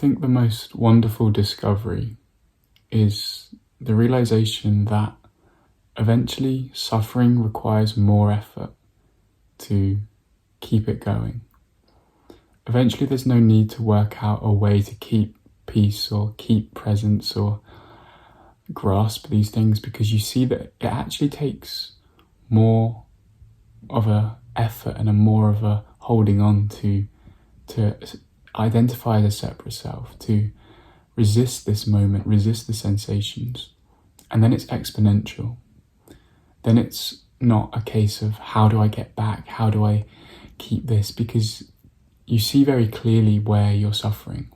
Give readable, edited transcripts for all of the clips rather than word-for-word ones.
think the most wonderful discovery is the realization that eventually suffering requires more effort to keep it going. Eventually there's no need to work out a way to keep peace or keep presence or grasp these things, because you see that it actually takes more of a effort and a more of a holding on to identify the separate self, to resist this moment, resist the sensations, and then it's exponential. Then it's not a case of how do I get back, how do I keep this, because you see very clearly where you're suffering,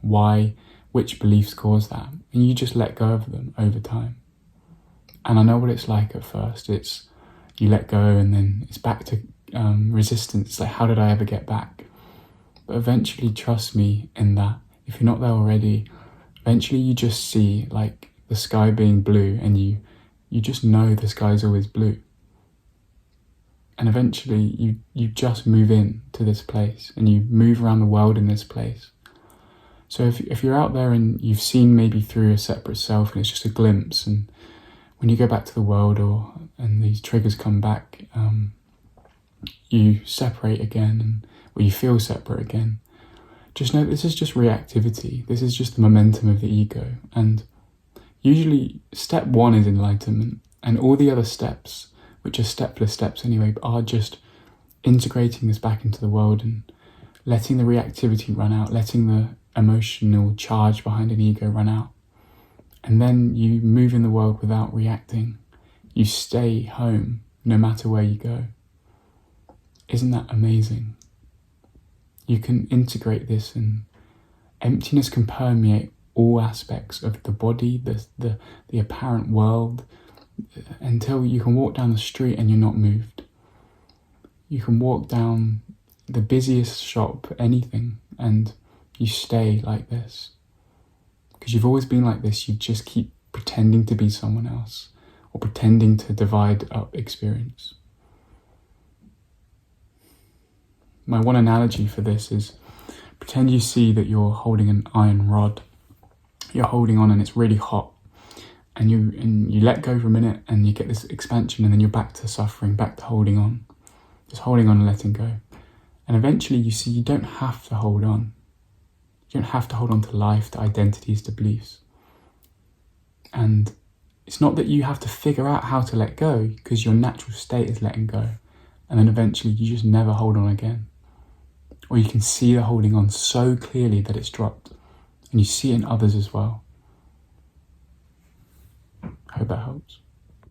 which beliefs cause that, and you just let go of them over time. And I know what it's like at first. It's you let go and then it's back to resistance. It's like, how did I ever get back? But eventually, trust me in that, if you're not there already, eventually you just see like the sky being blue, and you just know the sky's always blue. And eventually you just move in to this place, and you move around the world in this place. So if you're out there and you've seen maybe through a separate self and it's just a glimpse, and when you go back to the world and these triggers come back, you separate again, or you feel separate again, just know this is just reactivity. This is just the momentum of the ego. And usually step one is enlightenment, and all the other steps, which are stepless steps anyway, are just integrating this back into the world and letting the reactivity run out, letting the emotional charge behind an ego run out. And then you move in the world without reacting. You stay home no matter where you go. Isn't that amazing? You can integrate this, and emptiness can permeate all aspects of the body, the apparent world, until you can walk down the street and you're not moved. You can walk down the busiest shop, anything, and you stay like this. Because you've always been like this, you just keep pretending to be someone else, or pretending to divide up experience. My one analogy for this is, pretend you see that you're holding an iron rod. You're holding on and it's really hot, and you let go for a minute and you get this expansion, and then you're back to suffering, back to holding on. Just holding on and letting go. And eventually you see you don't have to hold on. You don't have to hold on to life, to identities, to beliefs. And it's not that you have to figure out how to let go, because your natural state is letting go. And then eventually you just never hold on again. Or you can see the holding on so clearly that it's dropped. And you see it in others as well. I hope that helps.